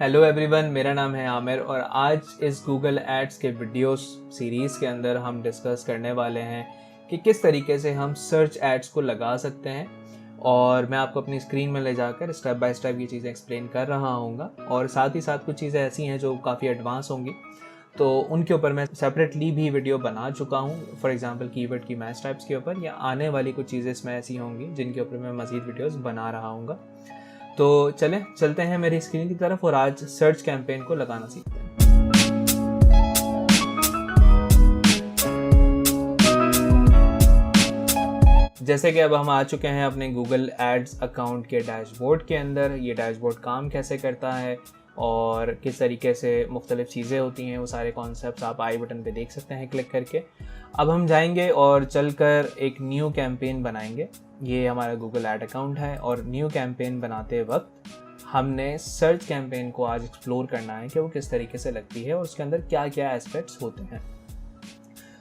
Hello everyone, मेरा नाम है आमिर और आज इस गूगल एड्स के वीडियोस सीरीज़ के अंदर हम डिस्कस करने वाले हैं कि किस तरीके से हम सर्च एड्स को लगा सकते हैं। और मैं आपको अपनी स्क्रीन में ले जाकर स्टेप बाय स्टेप ये चीज़ें एक्सप्लेन कर रहा हूँगा और साथ ही साथ कुछ चीज़ें ऐसी हैं जो काफ़ी एडवांस होंगी, तो उनके ऊपर मैं सेपरेटली भी वीडियो बना चुका हूँ। फॉर एग्जांपल कीवर्ड की मैच टाइप्स के ऊपर, या आने वाली कुछ चीज़ें इसमें ऐसी होंगी जिनके ऊपर मैं मज़ीद वीडियोस बना रहा हूँगा। तो चलते हैं मेरी स्क्रीन की तरफ और आज सर्च कैंपेन को लगाना सीखते हैं। जैसे कि अब हम आ चुके हैं अपने गूगल एड्स अकाउंट के डैशबोर्ड के अंदर। ये डैशबोर्ड काम कैसे करता है और किस तरीके से मुख्तलिफ चीज़ें होती हैं, वो सारे कॉन्सेप्ट्स आप आई बटन पे देख सकते हैं क्लिक करके। अब हम जाएंगे और चलकर एक न्यू कैंपेन बनाएंगे। ये हमारा गूगल एड अकाउंट है और न्यू कैंपेन बनाते वक्त हमने सर्च कैंपेन को आज एक्सप्लोर करना है कि वो किस तरीके से लगती है और उसके अंदर क्या क्या एस्पेक्ट्स होते हैं।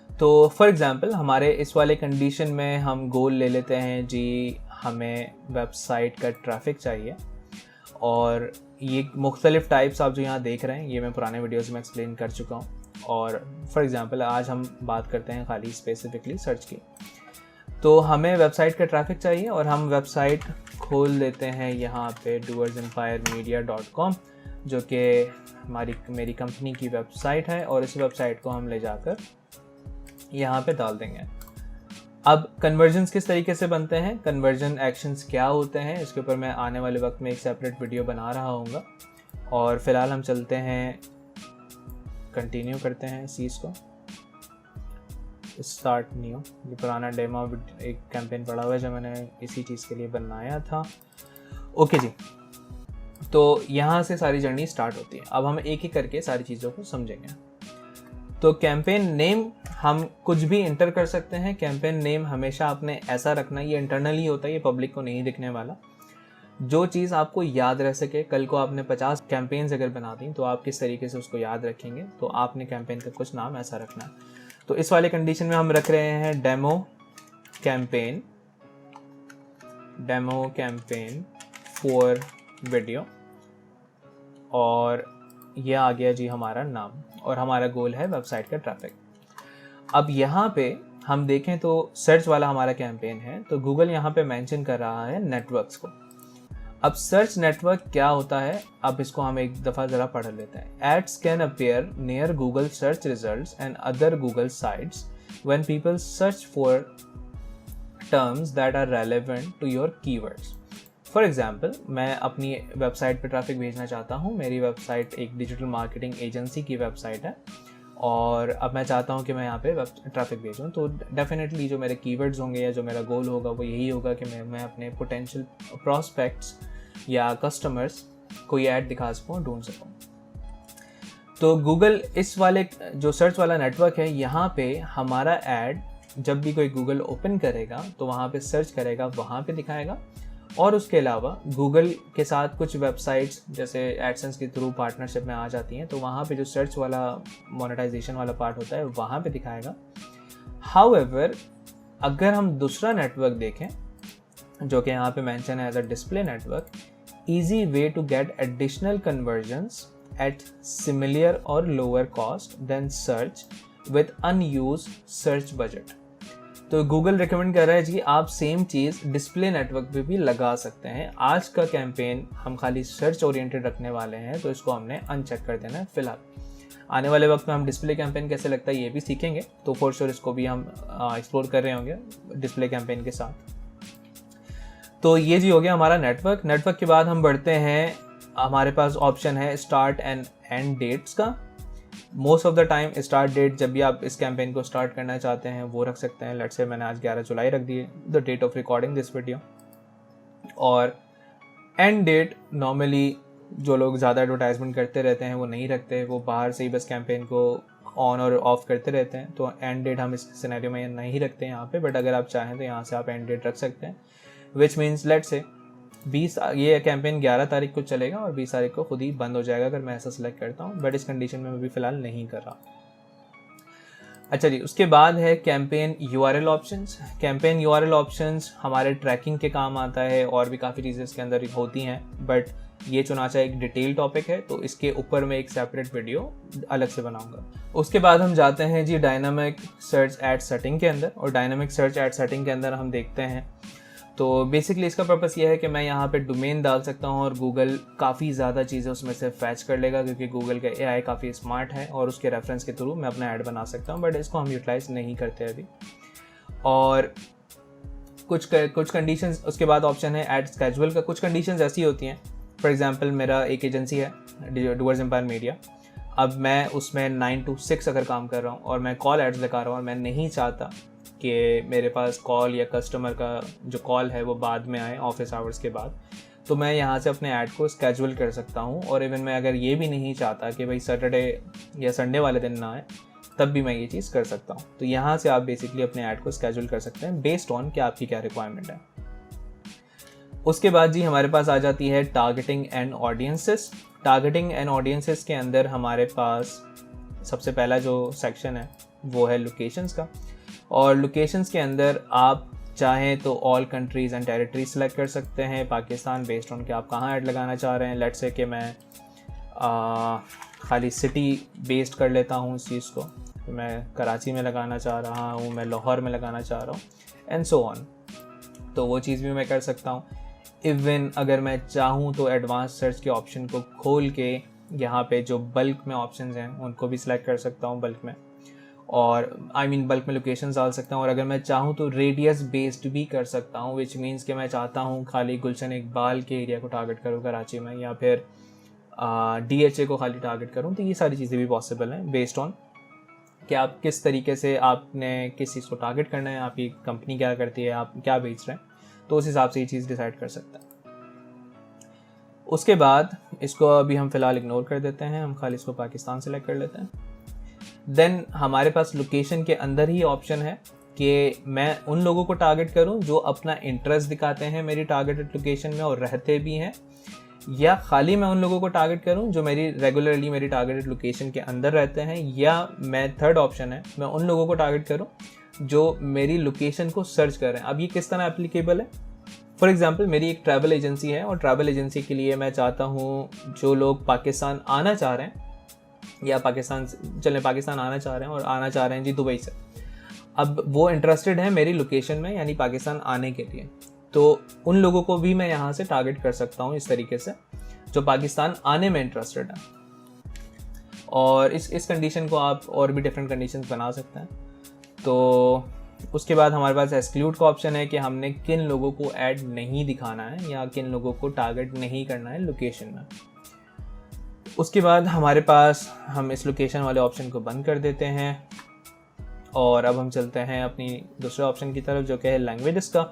तो फॉर एग्ज़ाम्पल हमारे इस वाले कंडीशन में हम गोल ले लेते हैं जी, हमें वेबसाइट का ट्रैफिक चाहिए। और ये मुख्तलिफ टाइप्स आप जो यहाँ देख रहे हैं ये मैं पुराने वीडियोस में एक्सप्लेन कर चुका हूँ। और फॉर एग्ज़ाम्पल आज हम बात करते हैं खाली स्पेसिफिकली सर्च की। तो हमें वेबसाइट का ट्रैफिक चाहिए और हम वेबसाइट खोल देते हैं यहाँ पे doersempiremedia.com, जो कि मेरी कंपनी की वेबसाइट है। और इस वेबसाइट को हम ले जाकर यहाँ पे डाल देंगे। अब कन्वर्जन्स किस तरीके से बनते हैं, कन्वर्जन एक्शंस क्या होते हैं, इसके ऊपर मैं आने वाले वक्त में एक सेपरेट वीडियो बना रहा हूँगा। और फिलहाल हम चलते हैं, कंटिन्यू करते हैं इस चीज़ को, स्टार्ट न्यू। ये पुराना डेमो एक कैंपेन पड़ा हुआ है जो मैंने इसी चीज़ के लिए बनाया था। ओके जी, तो यहाँ से सारी जर्नी स्टार्ट होती है। अब हम एक एक करके सारी चीज़ों को समझेंगे। तो कैंपेन नेम हम कुछ भी इंटर कर सकते हैं। कैंपेन नेम हमेशा आपने ऐसा रखना, ये इंटरनली होता है, ये पब्लिक को नहीं दिखने वाला। जो चीज़ आपको याद रह सके, कल को आपने 50 कैंपेन्स अगर बना दी तो आप किस तरीके से उसको याद रखेंगे, तो आपने कैंपेन का कुछ नाम ऐसा रखना है। तो इस वाले कंडीशन में हम रख रहे हैं डेमो कैंपेन फॉर वीडियो, और ये आ गया जी हमारा नाम, और हमारा गोल है वेबसाइट का ट्रैफिक। अब यहाँ पे हम देखें तो सर्च वाला हमारा कैंपेन है, तो गूगल यहाँ पे मेंशन कर रहा है नेटवर्क्स को। अब सर्च नेटवर्क क्या होता है, अब इसको हम एक दफ़ा ज़रा पढ़ लेते हैं। Ads can appear near Google search results and other Google sites when people search for terms that are relevant to your keywords. For example, मैं अपनी वेबसाइट पर ट्रैफिक भेजना चाहता हूँ। मेरी वेबसाइट एक डिजिटल मार्केटिंग एजेंसी की वेबसाइट है और अब मैं चाहता हूँ कि मैं यहाँ पे ट्रैफिक भेजूँ। तो डेफिनेटली जो मेरे कीवर्ड्स होंगे या जो मेरा गोल होगा वो यही होगा कि मैं अपने पोटेंशियल प्रॉस्पेक्ट्स या कस्टमर्स को ये ऐड दिखा सकूँ, ढूंढ सकूँ। तो गूगल इस वाले जो सर्च वाला नेटवर्क है, यहाँ पे हमारा ऐड जब भी कोई गूगल ओपन करेगा तो वहाँ पे सर्च करेगा, वहाँ पे दिखाएगा। और उसके अलावा गूगल के साथ कुछ वेबसाइट्स जैसे एडसेंस के थ्रू पार्टनरशिप में आ जाती हैं, तो वहाँ पे जो सर्च वाला मोनेटाइजेशन वाला पार्ट होता है वहाँ पे दिखाएगा। हाउएवर, अगर हम दूसरा नेटवर्क देखें जो कि यहाँ पे मेंशन है as a display network, easy way to get additional conversions at similar or lower cost than search with unused search budget. तो गूगल रिकमेंड कर रहा है जी आप सेम चीज़ डिस्प्ले नेटवर्क पे भी लगा सकते हैं। आज का कैंपेन हम खाली सर्च ओरिएंटेड रखने वाले हैं, तो इसको हमने अनचेक कर देना है फिलहाल। आने वाले वक्त में हम डिस्प्ले कैंपेन कैसे लगता है ये भी सीखेंगे, तो फॉर श्योर इसको भी हम एक्सप्लोर कर रहे होंगे डिस्प्ले कैंपेन के साथ। तो ये जी हो गया हमारा नेटवर्क के बाद हम बढ़ते हैं, हमारे पास ऑप्शन है स्टार्ट एंड एंड डेट्स का। Most of the time start date जब भी आप इस कैंपेन को स्टार्ट करना चाहते हैं वो रख सकते हैं। लेट्स से मैंने आज 11 जुलाई रख दी, the date of recording this video. और एंड डेट नॉर्मली जो लोग ज़्यादा एडवर्टाइजमेंट करते रहते हैं वो नहीं रखते, वो बाहर से ही बस कैंपेन को ऑन और ऑफ करते रहते हैं। तो एंड डेट हम इस सिनेरियो में नहीं रखते हैं यहाँ पे, बट अगर आप चाहें तो यहाँ से आप एंड डेट रख सकते हैं, विच मीन्स लेट्स से 20 ये कैंपेन 11 तारीख को चलेगा और 20 तारीख को खुद ही बंद हो जाएगा अगर मैं ऐसा सिलेक्ट करता हूँ, बट इस कंडीशन में मैं भी फिलहाल नहीं कर रहा। अच्छा जी, उसके बाद है campaign URL options. Campaign URL options हमारे ट्रैकिंग के काम आता है और भी काफ़ी चीज़ें इसके अंदर होती हैं, बट ये चुनाचा एक डिटेल टॉपिक है, तो इसके ऊपर मैं एक सेपरेट वीडियो अलग से बनाऊंगा। उसके बाद हम जाते हैं जी डायनामिक सर्च एड सेटिंग के अंदर, और डायनामिक सर्च एड सेटिंग के अंदर हम देखते हैं तो बेसिकली इसका पर्पस ये है कि मैं यहाँ पे डोमेन डाल सकता हूँ और गूगल काफ़ी ज़्यादा चीज़ें उसमें से फैच कर लेगा, क्योंकि गूगल का AI काफ़ी स्मार्ट है और उसके रेफरेंस के थ्रू मैं अपना ऐड बना सकता हूँ, बट इसको हम यूटिलाइज नहीं करते अभी। और कुछ कंडीशंस उसके बाद ऑप्शन है ऐड स्केजुअल का। कुछ कंडीशंस ऐसी होती हैं, फॉर एग्जांपल मेरा एक एजेंसी है डूअर्स एम्पायर मीडिया, अब मैं उसमें 9 to 6 अगर काम कर रहा हूँ और मैं कॉल एड्स लगा रहा हूँ और मैं नहीं चाहता कि मेरे पास कॉल या कस्टमर का जो कॉल है वो बाद में आए ऑफिस आवर्स के बाद, तो मैं यहाँ से अपने ऐड को स्केजुअल कर सकता हूँ। और इवन मैं अगर ये भी नहीं चाहता कि भाई सैटरडे या संडे वाले दिन ना आए, तब भी मैं ये चीज़ कर सकता हूँ। तो यहाँ से आप बेसिकली अपने ऐड को स्केजुअल कर सकते हैं बेस्ड ऑन कि आपकी क्या रिक्वायरमेंट है। उसके बाद जी हमारे पास आ जाती है targeting and audiences. Targeting and audiences के अंदर हमारे पास सबसे पहला जो सेक्शन है वो है लोकेशंस का, और लोकेशंस के अंदर आप चाहें तो all countries and territory select कर सकते हैं। पाकिस्तान बेस्ड ऑन कि आप कहाँ ऐड लगाना चाह रहे हैं। लेट्स से कि मैं खाली सिटी बेस्ड कर लेता हूँ इस चीज़ को, तो मैं कराची में लगाना चाह रहा हूँ, मैं लाहौर में लगाना चाह रहा हूँ, एंड सो ऑन, तो वो चीज़ भी मैं कर सकता हूँ। इवन अगर मैं चाहूँ तो एडवांस सर्च के ऑप्शन को खोल के यहाँ पे जो बल्क में ऑप्शंस हैं उनको भी सिलेक्ट कर सकता हूँ बल्क में, और बल्क में लोकेशंस डाल सकता हूँ। और अगर मैं चाहूँ तो रेडियस बेस्ड भी कर सकता हूँ, विच मीन्स कि मैं चाहता हूँ खाली गुलशन इकबाल के एरिया को टारगेट करूँ कराची में, या फिर DHA को खाली टारगेट करूँ, तो ये सारी चीज़ें भी पॉसिबल हैं बेस्ड ऑन कि आप किस तरीके से आपने किस चीज़ को टारगेट करना है, आपकी कंपनी क्या करती है, आप क्या बेच रहे हैं, तो उस हिसाब से ये चीज़ डिसाइड कर सकते हैं। उसके बाद इसको अभी हम फ़िलहाल इग्नोर कर देते हैं, हम खाली इसको पाकिस्तान सेलेक्ट कर लेते हैं। देन हमारे पास लोकेशन के अंदर ही ऑप्शन है कि मैं उन लोगों को टारगेट करूं जो अपना इंटरेस्ट दिखाते हैं मेरी टारगेटेड लोकेशन में और रहते भी हैं, या खाली मैं उन लोगों को टारगेट करूं जो मेरी रेगुलरली मेरी टारगेटेड लोकेशन के अंदर रहते हैं, या मैं थर्ड ऑप्शन है मैं उन लोगों को टारगेट करूं जो मेरी लोकेशन को सर्च कर रहे हैं। अब ये किस तरह एप्लीकेबल है? फॉर एग्जाम्पल मेरी एक ट्रैवल एजेंसी है और ट्रैवल एजेंसी के लिए मैं चाहता हूँ जो लोग पाकिस्तान आना चाह रहे हैं या पाकिस्तान आना चाह रहे हैं और आना चाह रहे हैं जी दुबई से, अब वो इंटरेस्टेड है मेरी लोकेशन में यानी पाकिस्तान आने के लिए, तो उन लोगों को भी मैं यहाँ से टारगेट कर सकता हूँ इस तरीके से जो पाकिस्तान आने में इंटरेस्टेड है। और इस कंडीशन को आप और भी डिफरेंट कंडीशंस बना सकते हैं। तो उसके बाद हमारे पास एक्सक्लूड का ऑप्शन है कि हमने किन लोगों को ऐड नहीं दिखाना है या किन लोगों को टारगेट नहीं करना है लोकेशन में। उसके बाद हमारे पास हम इस लोकेशन वाले ऑप्शन को बंद कर देते हैं और अब हम चलते हैं अपनी दूसरे ऑप्शन की तरफ जो कि है लैंग्वेजेस का।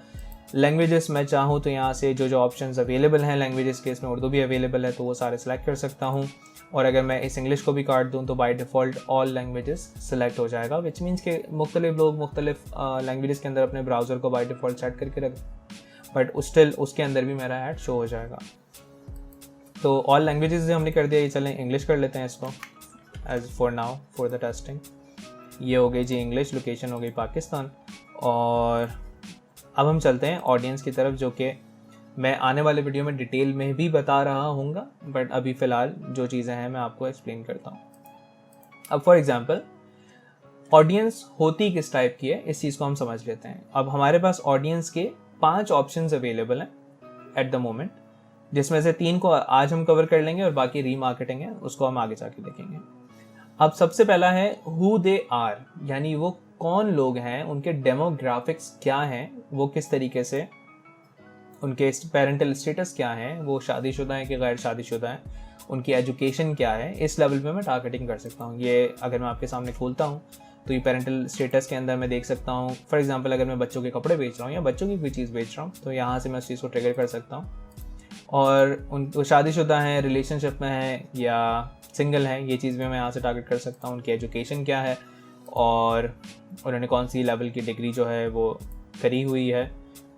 लैंग्वेजेस मैं चाहूँ तो यहाँ से जो ऑप्शंस अवेलेबल हैं लैंग्वेजेस के, इसमें उर्दू भी अवेलेबल है तो वो सारे सेलेक्ट कर सकता हूँ। और अगर मैं इस इंग्लिश को भी काट दूँ तो by default all languages select हो जाएगा, विच मीन्स के मुख्तलिफ लोग मुख्तलिफ लैंग्वेजेस के अंदर अपने ब्राउज़र को बाय डिफ़ॉल्ट सेट करके रख, बट स्टिल उसके अंदर भी मेरा ऐड शो हो जाएगा। तो ऑल लैंग्वेजेस जो हमने कर दिया, ये चलें इंग्लिश कर लेते हैं इसको as for now for the testing. ये हो गई जी इंग्लिश, लोकेशन हो गई पाकिस्तान। और अब हम चलते हैं ऑडियंस की तरफ जो कि मैं आने वाले वीडियो में डिटेल में भी बता रहा हूँगा, बट अभी फ़िलहाल जो चीज़ें हैं मैं आपको एक्सप्लेन करता हूँ। अब फॉर एग्जांपल ऑडियंस होती किस टाइप की है इस चीज़ को हम समझ लेते हैं। अब हमारे पास ऑडियंस के 5 ऑप्शंस अवेलेबल हैं एट द मोमेंट, जिसमें से 3 को आज हम कवर कर लेंगे और बाकी रीमार्केटिंग है उसको हम आगे जाके देखेंगे। अब सबसे पहला है हु दे आर, यानी वो कौन लोग हैं, उनके डेमोग्राफिक्स क्या हैं, वो किस तरीके से, उनके पेरेंटल स्टेटस क्या है, वो शादीशुदा हैं कि गैर शादीशुदा हैं, उनकी एजुकेशन क्या है। इस लेवल पे मैं टारगेटिंग कर सकता हूँ। ये अगर मैं आपके सामने खोलता हूँ तो ये पेरेंटल स्टेटस के अंदर मैं देख सकता हूँ। फॉर एग्जांपल अगर मैं बच्चों के कपड़े बेच रहा हूँ या बच्चों की कोई चीज़ बेच रहा हूँ तो यहाँ से मैं उस चीज़ को ट्रिगर कर सकता हूँ। और उनको शादीशुदा हैं, रिलेशनशिप में हैं या सिंगल हैं, ये चीज़ भी मैं यहाँ से टारगेट कर सकता हूँ। उनकी एजुकेशन क्या है और उन्होंने कौन सी लेवल की डिग्री जो है वो करी हुई है।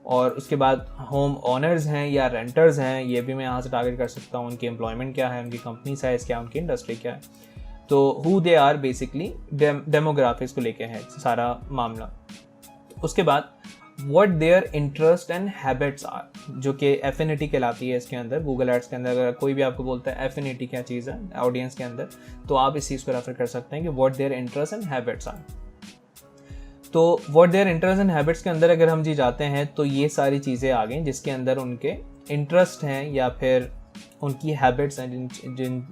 और उसके बाद होम ओनर्स हैं या रेंटर्स हैं, ये भी मैं यहाँ से टारगेट कर सकता हूँ। उनकी एम्प्लॉयमेंट क्या है, उनकी कंपनी साइज़ क्या है, उनकी इंडस्ट्री क्या है। तो who they are basically demographics को लेके है सारा मामला। उसके बाद what their interest and habits are, जो कि एफिनिटी कहलाती है इसके अंदर। गूगल एड्स के अंदर अगर कोई भी आपको बोलता है एफिनिटी क्या चीज़ है ऑडियंस के अंदर, तो आप इस चीज़ को रेफर कर सकते हैं कि what their interest and habits are. तो what their interest and habits के अंदर अगर हम जी जाते हैं तो ये सारी चीज़ें आ गई जिसके अंदर उनके इंटरेस्ट हैं या फिर उनकी हैबिट्स हैं जिन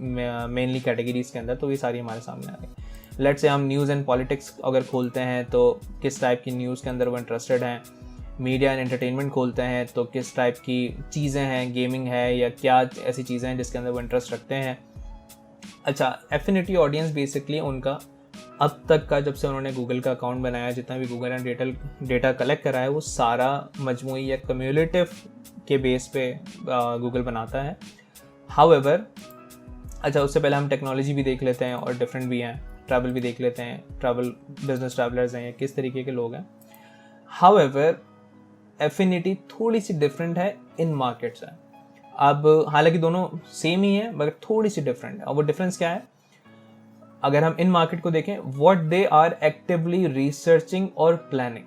मेनली कैटेगरीज के अंदर, तो ये सारी हमारे सामने आ गई। लेट्स से हम न्यूज़ एंड पॉलिटिक्स अगर खोलते हैं तो किस टाइप की न्यूज़ के अंदर वो इंटरेस्टेड हैं। मीडिया एंड एंटरटेनमेंट खोलते हैं तो किस टाइप की चीज़ें हैं, गेमिंग है या क्या ऐसी चीज़ें हैं जिसके अंदर वो इंटरेस्ट रखते हैं। अच्छा, एफिनिटी ऑडियंस बेसिकली उनका अब तक का, जब से उन्होंने गूगल का अकाउंट बनाया, जितना भी गूगल ने डेटा कलेक्ट करा है वो सारा मजमूई या कम्यूलेटिव के बेस पे गूगल बनाता है। हाउएवर, अच्छा उससे पहले हम टेक्नोलॉजी भी देख लेते हैं और डिफरेंट भी हैं, ट्रैवल भी देख लेते हैं, ट्रैवल बिजनेस ट्रैवलर्स हैं या किस तरीके के लोग हैं। हाउएवर, एफिनिटी थोड़ी सी डिफरेंट है इन मार्केट्स है। अब हालांकि दोनों सेम ही है मगर थोड़ी सी डिफरेंट है, और वो डिफरेंस क्या है? अगर हम इन मार्केट को देखें, what they are actively researching और प्लानिंग,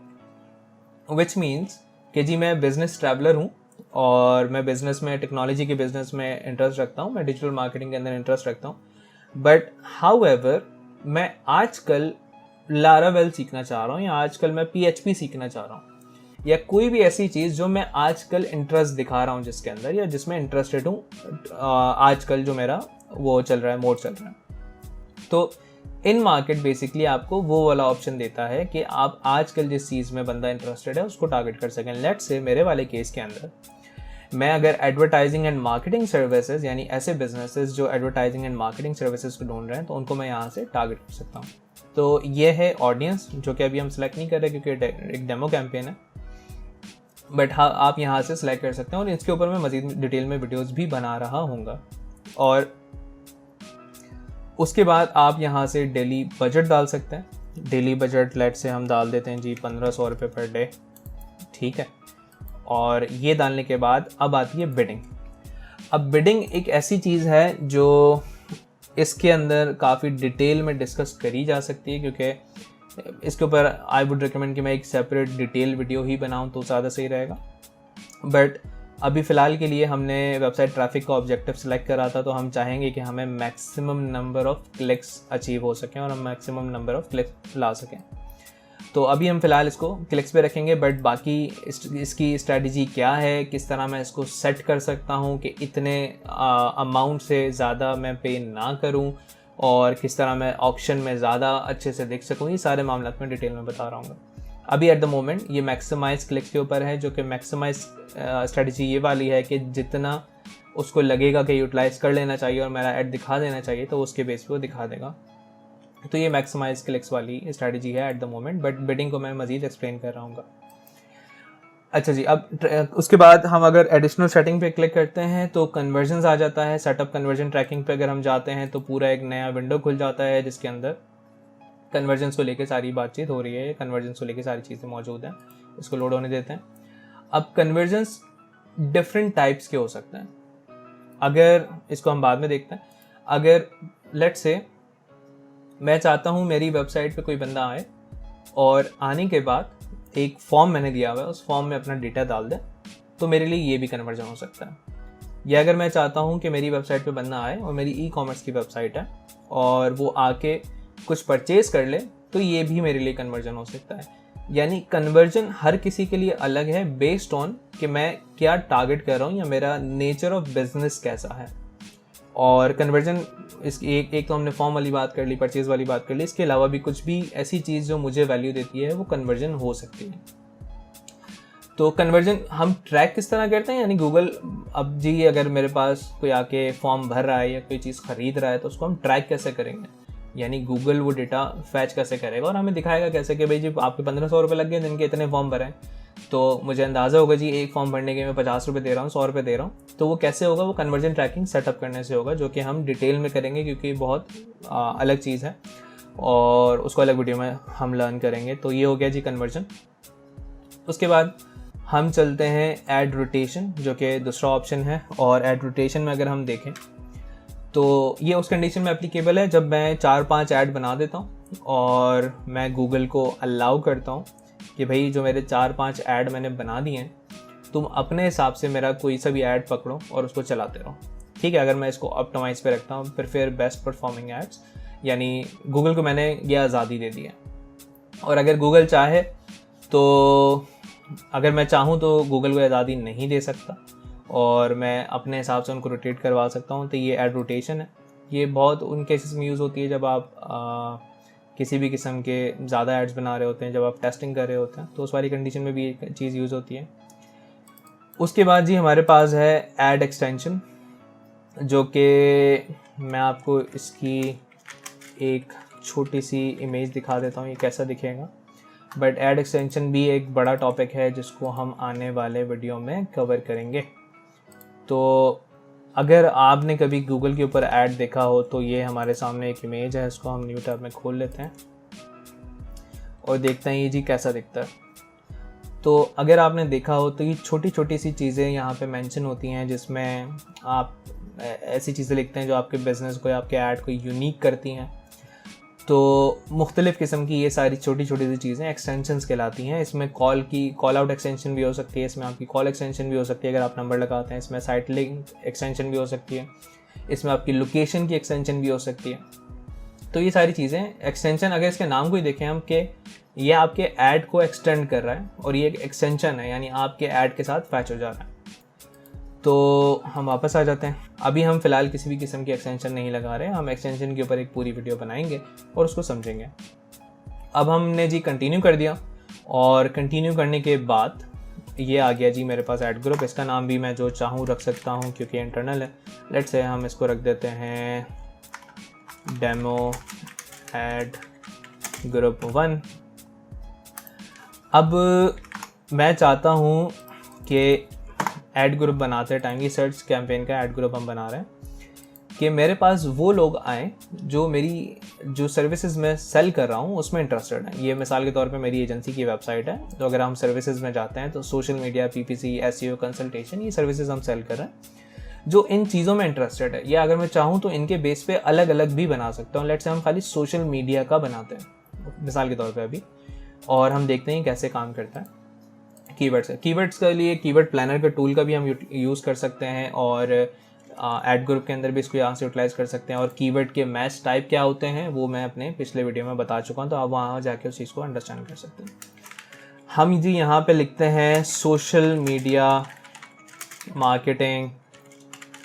विच मीन्स कि जी मैं बिजनेस ट्रैवलर हूँ और मैं बिजनेस में, टेक्नोलॉजी के बिजनेस में इंटरेस्ट रखता हूँ, मैं डिजिटल मार्केटिंग के अंदर इंटरेस्ट रखता हूँ, बट हाउएवर मैं आजकल लारावेल सीखना चाह रहा हूँ या आजकल मैं PHP सीखना चाह रहा हूँ या कोई भी ऐसी चीज़ जो मैं आजकल इंटरेस्ट दिखा रहा हूँ जिसके अंदर या जिसमें इंटरेस्टेड हूँ, आजकल जो मेरा वो चल रहा है, मोड चल रहा है। तो इन मार्केट बेसिकली आपको वो वाला ऑप्शन देता है कि आप आजकल जिस चीज़ में बंदा इंटरेस्टेड है उसको टारगेट कर सकें। लेट्स से मेरे वाले केस के अंदर मैं अगर एडवर्टाइजिंग एंड मार्केटिंग सर्विसेज, यानी ऐसे बिजनेसेस जो एडवर्टाइजिंग एंड मार्केटिंग सर्विसेज को ढूंढ रहे हैं, तो उनको मैं यहाँ से टारगेट कर सकता हूँ। तो ये है ऑडियंस जो कि अभी हम सेलेक्ट नहीं कर रहे क्योंकि एक डेमो कैंपेन है, बट हाँ आप यहाँ से सिलेक्ट कर सकते हैं और इसके ऊपर मैं मज़ीद डिटेल में वीडियोस भी बना रहा हूँगा। और उसके बाद आप यहाँ से डेली बजट डाल सकते हैं। डेली बजट लेट से हम डाल देते हैं जी 1500 रुपये पर डे, ठीक है। और ये डालने के बाद अब आती है बिडिंग। अब बिडिंग एक ऐसी चीज़ है जो इसके अंदर काफ़ी डिटेल में डिस्कस करी जा सकती है, क्योंकि इसके ऊपर आई वुड रिकमेंड कि मैं एक सेपरेट डिटेल वीडियो ही बनाऊं तो ज़्यादा सही रहेगा। बट अभी फ़िलहाल के लिए हमने वेबसाइट ट्रैफिक का ऑब्जेक्टिव सेलेक्ट करा था, तो हम चाहेंगे कि हमें maximum number of clicks achieve हो सकें और हम मैक्सिमम नंबर ऑफ़ क्लिक्स ला सकें। तो अभी हम फ़िलहाल इसको क्लिक्स पे रखेंगे, बट बाकी इसकी स्ट्रैटेजी क्या है, किस तरह मैं इसको सेट कर सकता हूँ कि इतने अमाउंट से ज़्यादा मैं पे ना करूँ और किस तरह मैं ऑप्शन में ज़्यादा अच्छे से देख सकूँ, ये सारे मामला में डिटेल में बता रहा हूँ। अभी एट द मोमेंट ये मैक्सिमाइज क्लिक्स के ऊपर है, जो कि मैक्सिमाइज स्ट्रेटजी ये वाली है कि जितना उसको लगेगा कि यूटिलाइज कर लेना चाहिए और मेरा ऐड दिखा देना चाहिए तो उसके बेस पे वो दिखा देगा। तो ये मैक्सिमाइज क्लिक्स वाली स्ट्रेटजी है at the moment, but bidding को मैं मज़ीद एक्सप्लेन कर रहा हूँ। अच्छा जी, अब उसके बाद हम अगर एडिशनल सेटिंग पे क्लिक करते हैं तो कन्वर्जन्स आ जाता है। सेटअप कन्वर्जन ट्रैकिंग पे अगर हम जाते हैं तो पूरा एक नया विंडो खुल जाता है जिसके अंदर कन्वर्जन्स को लेके सारी बातचीत हो रही है, कन्वर्जन्स को लेके सारी चीज़ें मौजूद हैं। इसको लोड होने देते हैं। अब कन्वर्जन्स डिफरेंट टाइप्स के हो सकते हैं, अगर इसको हम बाद में देखते हैं। अगर लेट्स से मैं चाहता हूँ मेरी वेबसाइट पे कोई बंदा आए और आने के बाद एक फॉर्म मैंने दिया हुआ है, उस फॉर्म में अपना डेटा डाल दे, तो मेरे लिए ये भी कन्वर्जन हो सकता है। या अगर मैं चाहता हूँ कि मेरी वेबसाइट पे बंदा आए और मेरी ई-कॉमर्स की वेबसाइट है और वो आके कुछ परचेज कर ले, तो ये भी मेरे लिए कन्वर्जन हो सकता है। यानी कन्वर्जन हर किसी के लिए अलग है बेस्ड ऑन कि मैं क्या टारगेट कर रहा हूँ या मेरा नेचर ऑफ बिजनेस कैसा है। और कन्वर्जन इसकी एक तो हमने फॉर्म वाली बात कर ली, परचेज वाली बात कर ली, इसके अलावा भी कुछ भी ऐसी चीज़ जो मुझे वैल्यू देती है वो कन्वर्जन हो सकती है। तो कन्वर्जन हम ट्रैक किस तरह करते हैं, यानी गूगल, अब जी अगर मेरे पास कोई आके फॉर्म भर रहा है या कोई चीज़ खरीद रहा है तो उसको हम ट्रैक कैसे करेंगे, यानी गूगल वो डेटा फैच कैसे करेगा और हमें दिखाएगा कैसे कि भाई जी आपके 1500 रुपये लग गए, दिन के इतने फॉर्म भरे हैं, तो मुझे अंदाज़ा होगा जी एक फॉर्म भरने के मैं 50 रुपये दे रहा हूँ, 100 रुपये दे रहा हूँ। तो वो कैसे होगा, वो कन्वर्जन ट्रैकिंग सेटअप करने से होगा, जो कि हम डिटेल में करेंगे क्योंकि बहुत अलग चीज़ है और उसको अलग वीडियो में हम लर्न करेंगे। तो ये हो गया जी कन्वर्जन। उसके बाद हम चलते हैं एड रोटेशन, जो कि दूसरा ऑप्शन है। और एड रोटेशन में अगर हम देखें तो ये उस कंडीशन में एप्लीकेबल है जब मैं 4-5 ऐड बना देता हूँ और मैं गूगल को अलाउ करता हूँ कि भाई जो मेरे 4-5 ऐड मैंने बना दिए हैं, तुम अपने हिसाब से मेरा कोई सा भी ऐड पकड़ो और उसको चलाते रहो। ठीक है, अगर मैं इसको ऑप्टिमाइज़ पे रखता हूँ, फिर बेस्ट परफॉर्मिंग एड्स, यानी गूगल को मैंने ये आज़ादी दे दी है। और अगर गूगल चाहे तो, अगर मैं चाहूँ तो गूगल को आज़ादी नहीं दे सकता और मैं अपने हिसाब से उनको रोटेट करवा सकता हूँ। तो ये ऐड रोटेशन है, ये बहुत उन केसेस में यूज़ होती है जब आप किसी भी किस्म के ज़्यादा एड्स बना रहे होते हैं, जब आप टेस्टिंग कर रहे होते हैं, तो उस वाली कंडीशन में भी ये चीज़ यूज़ होती है। उसके बाद जी हमारे पास है ऐड एक्सटेंशन, जो कि मैं आपको इसकी एक छोटी सी इमेज दिखा देता हूँ, ये कैसा दिखेगा। बट ऐड एक्सटेंशन भी एक बड़ा टॉपिक है जिसको हम आने वाले वीडियो में कवर करेंगे। तो अगर आपने कभी गूगल के ऊपर ऐड देखा हो तो ये हमारे सामने एक इमेज है, इसको हम न्यू टैब में खोल लेते हैं और देखते हैं ये जी कैसा दिखता है। तो अगर आपने देखा हो तो ये छोटी छोटी सी चीज़ें यहाँ पे मेंशन होती हैं, जिसमें आप ऐसी चीज़ें लिखते हैं जो आपके बिज़नेस को या आपके ऐड को यूनिक करती हैं। तो मुख्तलिफ़ किस्म की ये सारी छोटी छोटी सी चीज़ें एक्सटेंशंस कहलाती हैं। इसमें कॉल आउट एक्सटेंशन भी हो सकती है, इसमें आपकी कॉल एक्सटेंशन भी हो सकती है अगर आप नंबर लगाते हैं, इसमें साइट लिंक एक्सटेंशन भी हो सकती है, इसमें आपकी लोकेशन की एक्सटेंशन भी हो सकती है। तो ये सारी चीज़ें एक्सटेंशन, अगर इसके नाम को ही देखें हम कि ये आपके ऐड को एक्सटेंड कर रहा है और ये एक एक्सटेंशन है, यानी आपके ऐड के साथ पैच हो जा रहा है। तो हम वापस आ जाते हैं। अभी हम फ़िलहाल किसी भी किस्म की एक्सटेंशन नहीं लगा रहे, हम एक्सटेंशन के ऊपर एक पूरी वीडियो बनाएंगे और उसको समझेंगे। अब हमने जी कंटिन्यू कर दिया और कंटिन्यू करने के बाद ये आ गया जी मेरे पास ऐड ग्रुप। इसका नाम भी मैं जो चाहूँ रख सकता हूँ क्योंकि इंटरनल है। लेट्स से हम इसको रख देते हैं डेमो ऐड ग्रुप 1। अब मैं चाहता हूँ कि ऐड ग्रुप बनाते टाइम, ये सर्च कैंपेन का ऐड ग्रुप हम बना रहे हैं, कि मेरे पास वो लोग आएँ जो मेरी जो सर्विसेज मैं सेल कर रहा हूँ उसमें इंटरेस्टेड है। ये मिसाल के तौर पे मेरी एजेंसी की वेबसाइट है, तो अगर हम सर्विसेज में जाते हैं तो social media, PPC, SEO, consultation, ये सर्विसेज हम सेल कर रहे हैं जो इन चीज़ों में इंटरेस्टेड है। या अगर मैं चाहूँ तो इनके बेस पे अलग अलग भी बना सकता हूँ। लेट्स से हम खाली सोशल मीडिया का बनाते हैं मिसाल के तौर पर अभी, और हम देखते हैं कैसे काम करता है। कीवर्ड्स के लिए कीवर्ड प्लानर का टूल का भी हम यूज़ कर सकते हैं और ऐड ग्रुप के अंदर भी इसको यहाँ से यूटिलाइज़ कर सकते हैं। और कीवर्ड के मैच टाइप क्या होते हैं वो मैं अपने पिछले वीडियो में बता चुका हूँ, तो आप वहाँ जाके उस चीज़ को अंडरस्टैंड कर सकते हैं। हम जी यहाँ पे लिखते हैं सोशल मीडिया मार्केटिंग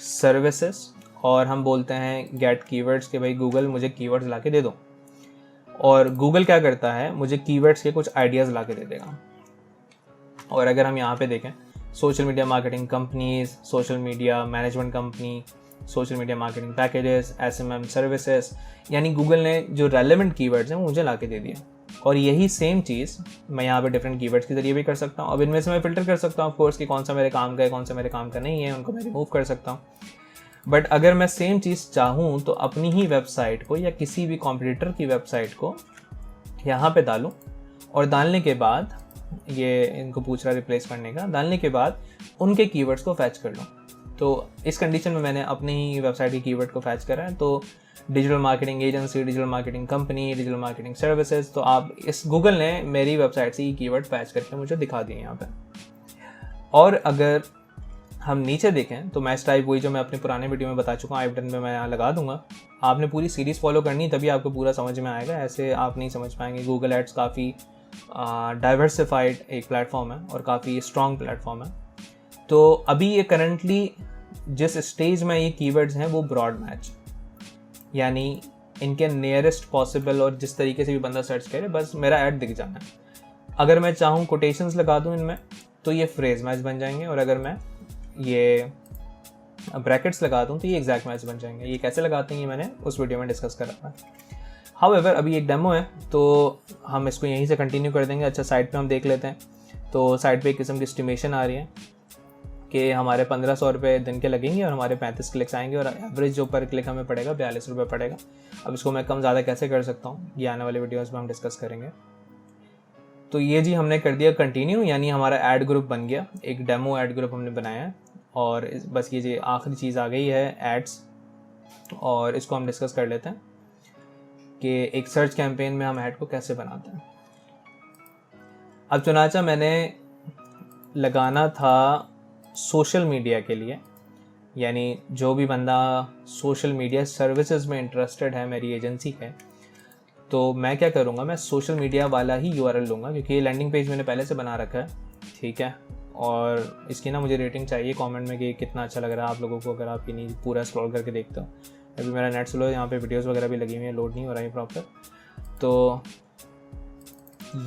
सर्विसेज और हम बोलते हैं गेट कीवर्ड्स के भाई गूगल मुझे कीवर्ड्स ला के दे दो। और गूगल क्या करता है, मुझे कीवर्ड्स के कुछ आइडियाज़ ला के दे देगा। और अगर हम यहाँ पे देखें social media marketing companies, social media management company, social media marketing packages, SMM services, यानी गूगल ने जो रेलेवेंट कीवर्ड्स हैं वो मुझे ला के दे दिया। और यही सेम चीज़ मैं यहाँ पे डिफरेंट कीवर्ड्स के जरिए भी कर सकता हूँ। अब इनमें से मैं फिल्टर कर सकता हूँ ऑफकोर्स कि कौन सा मेरे काम का है, कौन सा मेरे काम का नहीं है, उनको मैं रिमूव कर सकता हूँ। बट अगर मैं सेम चीज़ चाहूँ तो अपनी ही वेबसाइट को या किसी भी कॉम्पिटिटर की वेबसाइट को यहाँ पे डालूँ और डालने के बाद ये इनको पूछ रहा है रिप्लेस करने का, डालने के बाद उनके कीवर्ड्स को फैच कर लूँ। तो इस कंडीशन में मैंने अपनी ही वेबसाइट के कीवर्ड को फैच करा है। तो digital marketing agency, digital marketing company, digital marketing services, तो आप इस गूगल ने मेरी वेबसाइट से ये कीवर्ड फैच करके मुझे दिखा दिए यहाँ पे। और अगर हम नीचे देखें तो मैच टाइप वही जो मैं अपने पुराने वीडियो में बता चुका हूँ, आई बटन में मैं यहाँ लगा दूंगा। आपने पूरी सीरीज़ फॉलो करनी तभी आपको पूरा समझ में आएगा, ऐसे आप नहीं समझ पाएंगे। गूगल एड्स काफ़ी डाइवर्सिफाइड एक प्लेटफॉर्म है और काफ़ी स्ट्रॉन्ग प्लेटफॉर्म है। तो अभी ये करंटली जिस स्टेज में ये कीवर्ड्स हैं वो ब्रॉड मैच, यानी इनके नियरेस्ट पॉसिबल और जिस तरीके से भी बंदा सर्च करे बस मेरा ऐड दिख जाना है। अगर मैं चाहूँ कोटेशंस लगा दूँ इनमें तो ये फ्रेज मैच बन जाएंगे, और अगर मैं ये ब्रैकेट्स लगा दूँ तो ये एग्जैक्ट मैच बन जाएंगे। ये कैसे लगाते हैं ये मैंने उस वीडियो में डिस्कस कर रहा था। हाउएवर अभी एक डेमो है तो हम इसको यहीं से कंटिन्यू कर देंगे। अच्छा, साइट पे हम देख लेते हैं। तो साइट पे एक किस्म की एस्टिमेशन आ रही है कि हमारे 1500 रुपये दिन के लगेंगे और हमारे 35 क्लिक्स आएंगे और एवरेज जो पर क्लिक हमें पड़ेगा 42 रुपये पड़ेगा। अब इसको मैं कम ज़्यादा कैसे कर सकता हूँ ये आने वाले वीडियोज़ में हम डिस्कस करेंगे। तो ये जी हमने कर दिया कंटिन्यू, यानी हमारा ऐड ग्रुप बन गया, एक डेमो ऐड ग्रुप हमने बनाया है। और बस ये जी आखिरी चीज़ आ गई है एड्स, और इसको हम डिस्कस कर लेते हैं कि एक सर्च कैंपेन में हम ऐड को कैसे बनाते हैं। अब चुनाचा मैंने लगाना था सोशल मीडिया के लिए, यानी जो भी बंदा सोशल मीडिया सर्विसेज में इंटरेस्टेड है मेरी एजेंसी के, तो मैं क्या करूँगा, मैं सोशल मीडिया वाला ही URL लूँगा, क्योंकि ये लैंडिंग पेज मैंने पहले से बना रखा है, ठीक है। और इसकी ना मुझे रेटिंग चाहिए कमेंट में कि कितना अच्छा लग रहा है आप लोगों को, अगर आप ये नहीं पूरा स्क्रॉल करके देखते हो। अभी मेरा नेट स्लो है, यहाँ पे वीडियोस वगैरह भी लगी हुई है, लोड नहीं हो रहा है प्रॉपर। तो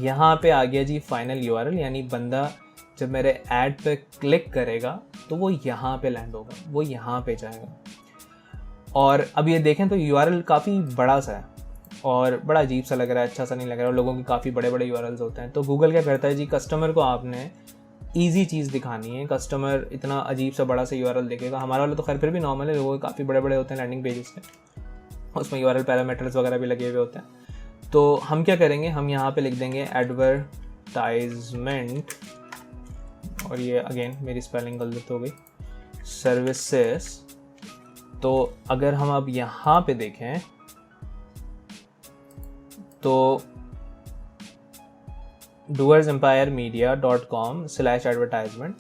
यहाँ पे आ गया जी फाइनल URL, यानी बंदा जब मेरे ऐड पे क्लिक करेगा तो वो यहाँ पे लैंड होगा, वो यहाँ पे जाएगा। और अब ये देखें तो URL काफ़ी बड़ा सा है और बड़ा अजीब सा लग रहा है, अच्छा सा नहीं लग रहा है। लोगों के काफ़ी बड़े बड़े URLs होते हैं, तो गूगल क्या करता है जी, कस्टमर को आपने ईजी चीज़ दिखानी है। कस्टमर इतना अजीब सा बड़ा सा URL देखेगा, हमारा वाला तो खैर फिर भी नॉर्मल है, लोगों के काफ़ी बड़े बड़े होते हैं लैंडिंग पेजेस के, उसमें URL पैरामीटर्स वगैरह भी लगे हुए होते हैं। तो हम क्या करेंगे, हम यहाँ पे लिख देंगे एडवर्टाइजमेंट, और ये अगेन मेरी स्पेलिंग गलत हो गई, सर्विसेज। तो अगर हम अब यहाँ पे देखें तो doersEmpiremedia.com/advertisement,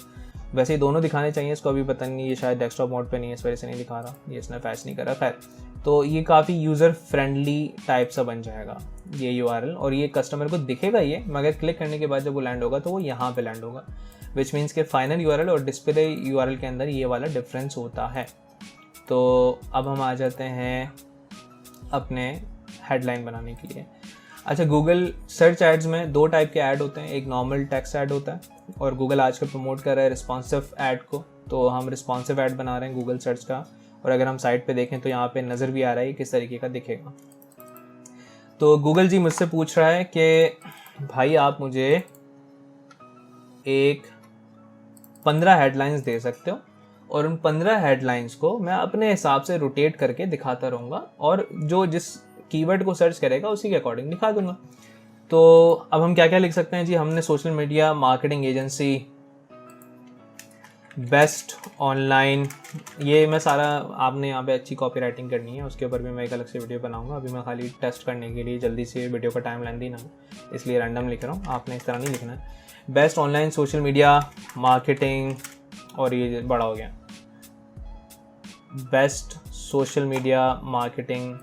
वैसे ही दोनों दिखाने चाहिए इसको, अभी पता नहीं, ये शायद डेस्कटॉप मोड पे नहीं है इस वजह से नहीं दिखा रहा, ये इसने फैच नहीं करा। खैर, तो ये काफ़ी यूज़र फ्रेंडली टाइप सा बन जाएगा ये URL, और ये कस्टमर को दिखेगा ये, मगर क्लिक करने के बाद जब वो लैंड होगा तो वो यहाँ पे लैंड होगा, विच मीन्स के फाइनल URL और डिस्प्ले URL के अंदर ये वाला डिफरेंस होता है। तो अब हम आ जाते हैं अपने हेडलाइन बनाने के लिए। अच्छा, गूगल सर्च एड्स में 2 टाइप के ऐड होते हैं, एक नॉर्मल टेक्स्ट ऐड होता है, और गूगल आजकल प्रमोट कर रहा है रिस्पॉन्सिव ऐड को, तो हम रिस्पॉन्सिव ऐड बना रहे हैं गूगल सर्च का। और अगर हम साइट पे देखें तो यहाँ पे नज़र भी आ रहा है किस तरीके का दिखेगा। तो गूगल जी मुझसे पूछ रहा है कि भाई आप मुझे एक 15 हेडलाइंस दे सकते हो, और उन 15 हेडलाइंस को मैं अपने हिसाब से रोटेट करके दिखाता रहूँगा, और जो जिस कीवर्ड को सर्च करेगा उसी के अकॉर्डिंग दिखा दूंगा। तो अब हम क्या क्या लिख सकते हैं जी, हमने social media marketing agency, best online, ये मैं सारा, आपने यहाँ पे अच्छी कॉपी राइटिंग करनी है, उसके ऊपर भी मैं एक अलग से वीडियो बनाऊंगा। अभी मैं खाली टेस्ट करने के लिए जल्दी से वीडियो का टाइम लेंदी ना, इसलिए रैंडम लिख रहा हूँ, आपने इस तरह नहीं लिखना है। Best online social media marketing, और ये बड़ा हो गया, बेस्ट सोशल मीडिया मार्केटिंग,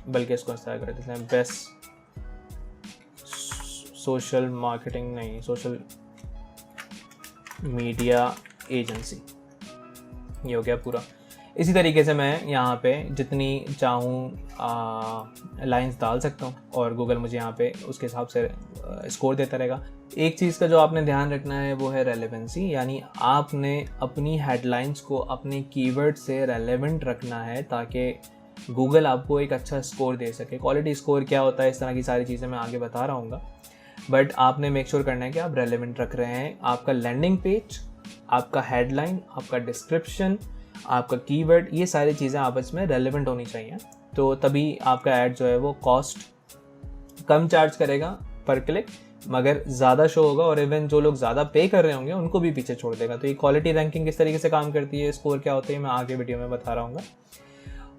बल्कि इसको इस तरह कर देते हैं, बेस्ट सोशल मार्केटिंग नहीं, सोशल मीडिया एजेंसी, ये हो गया पूरा। इसी तरीके से मैं यहाँ पे जितनी चाहूँ लाइंस डाल सकता हूँ, और गूगल मुझे यहाँ पे उसके हिसाब से स्कोर देता रहेगा। एक चीज़ का जो आपने ध्यान रखना है वो है रेलेवेंसी, यानी आपने अपनी हेडलाइंस को अपने कीवर्ड से रेलेवेंट रखना है, ताकि गूगल आपको एक अच्छा स्कोर दे सके। क्वालिटी स्कोर क्या होता है, इस तरह की सारी चीज़ें मैं आगे बता रहा हूँ, बट आपने मेक श्योर करना है कि आप रेलेवेंट रख रहे हैं। आपका लैंडिंग पेज, आपका हेडलाइन, आपका डिस्क्रिप्शन, आपका कीवर्ड, ये सारी चीज़ें आपस में रेलेवेंट होनी चाहिए, तो तभी आपका ऐड जो है वो कॉस्ट कम चार्ज करेगा पर क्लिक, मगर ज़्यादा शो होगा, और इवन जो लोग ज़्यादा पे कर रहे होंगे उनको भी पीछे छोड़ देगा। तो ये क्वालिटी रैंकिंग किस तरीके से काम करती है, स्कोर क्या होता है, मैं आगे वीडियो में बता रहा हूँ।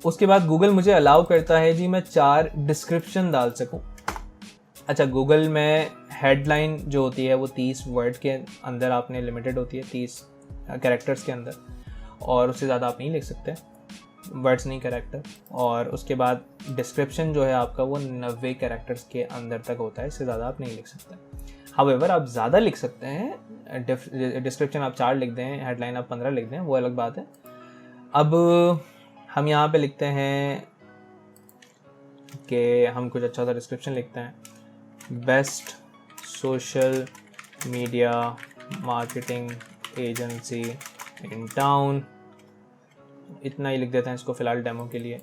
उसके बाद गूगल मुझे अलाउ करता है जी मैं 4 डिस्क्रिप्शन डाल सकूँ। अच्छा, गूगल में हेडलाइन जो होती है वो 30 वर्ड के अंदर आपने लिमिटेड होती है, 30 कैरेक्टर्स के अंदर, और उससे ज़्यादा आप नहीं लिख सकते, वर्ड्स नहीं कैरेक्टर। और उसके बाद डिस्क्रिप्शन जो है आपका वो 90 कैरेक्टर्स के अंदर तक होता है, इससे ज़्यादा आप नहीं लिख सकते। हाउएवर आप ज़्यादा लिख सकते हैं, डिस्क्रिप्शन आप 4 लिख दें, हेडलाइन आप 15 लिख दें, वो अलग बात है। अब हम यहाँ पे लिखते हैं कि हम कुछ अच्छा सा डिस्क्रिप्शन लिखते हैं, best social media marketing agency in town, इतना ही लिख देते हैं इसको फ़िलहाल डेमो के लिए।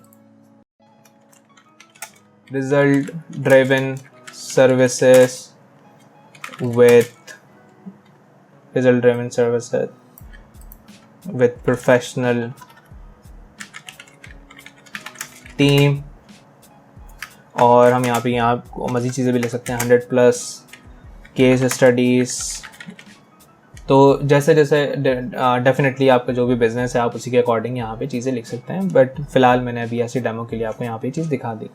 Result driven services with professional team, और हम यहाँ पे मज़ीद चीज़ें भी ले सकते हैं, 100+ केस स्टडीज़। तो जैसे जैसे डेफिनेटली आपका जो भी बिज़नेस है आप उसी के अकॉर्डिंग यहाँ पे चीज़ें लिख सकते हैं, बट फ़िलहाल मैंने अभी ऐसी डेमो के लिए आपको यहाँ पे चीज़ दिखा दी।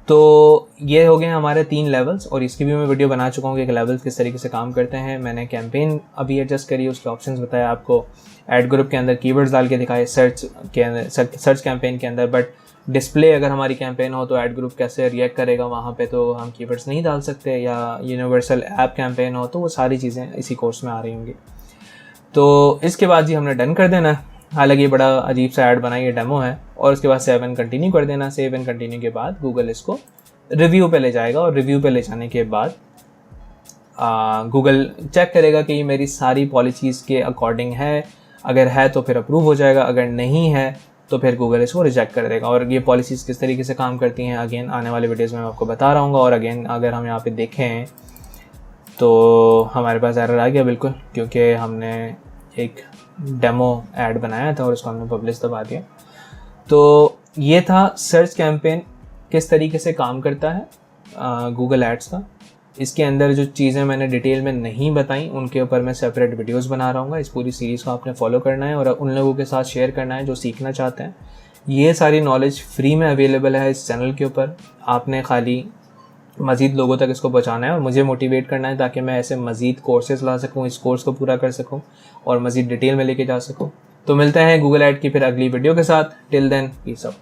तो ये हो गए हमारे 3 लेवल्स, और इसकी भी मैं वीडियो बना चुका हूँ कि लेवल्स किस तरीके से काम करते हैं। मैंने कैंपेन अभी एडजस्ट करी, उसके ऑप्शंस बताया आपको, ऐड ग्रुप के अंदर कीवर्ड्स डाल के दिखाए, सर्च के अंदर, सर्च कैंपेन के अंदर। बट डिस्प्ले अगर हमारी कैंपेन हो तो ऐड ग्रुप कैसे रिएक्ट करेगा वहाँ पे, तो हम कीवर्ड्स नहीं डाल सकते। या यूनिवर्सल ऐप कैंपेन हो तो वो सारी चीज़ें इसी कोर्स में आ रही होंगी। तो इसके बाद जी हमने डन कर देना है। हालांकि बड़ा अजीब सा ऐड बना, ये डेमो है। और उसके बाद सेव एंड कंटिन्यू कर देना। सेव एंड कंटिन्यू के बाद गूगल इसको रिव्यू पे ले जाएगा, और रिव्यू पे ले जाने के बाद गूगल चेक करेगा कि ये मेरी सारी पॉलिसीज़ के अकॉर्डिंग है। अगर है तो फिर अप्रूव हो जाएगा, अगर नहीं है तो फिर गूगल इसको रिजेक्ट कर देगा। और ये पॉलिसीज़ किस तरीके से काम करती हैं अगेन आने वाले वीडियोज़ में मैं आपको बता रहा हूँ। और अगेन अगर हम यहाँ पे देखें तो हमारे पास एरर आ गया बिल्कुल, क्योंकि हमने एक डेमो ऐड बनाया था और उसको हमने पब्लिश दबा दिया। तो ये था सर्च कैंपेन किस तरीके से काम करता है गूगल एड्स का। इसके अंदर जो चीज़ें मैंने डिटेल में नहीं बताई उनके ऊपर मैं सेपरेट वीडियोस बना रहा हूँ। इस पूरी सीरीज़ को आपने फॉलो करना है और उन लोगों के साथ शेयर करना है जो सीखना चाहते हैं। ये सारी नॉलेज फ्री में अवेलेबल है इस चैनल के ऊपर। आपने खाली मज़ीद लोगों तक इसको पहुँचाना है और मुझे मोटिवेट करना है ताकि मैं ऐसे मज़ीद कोर्सेज़ ला सकूँ, इस कोर्स को पूरा कर सकूँ और मज़ीद डिटेल में लेके जा सकूँ। तो मिलते हैं गूगल ऐड की फिर अगली वीडियो के साथ। Till then peace out.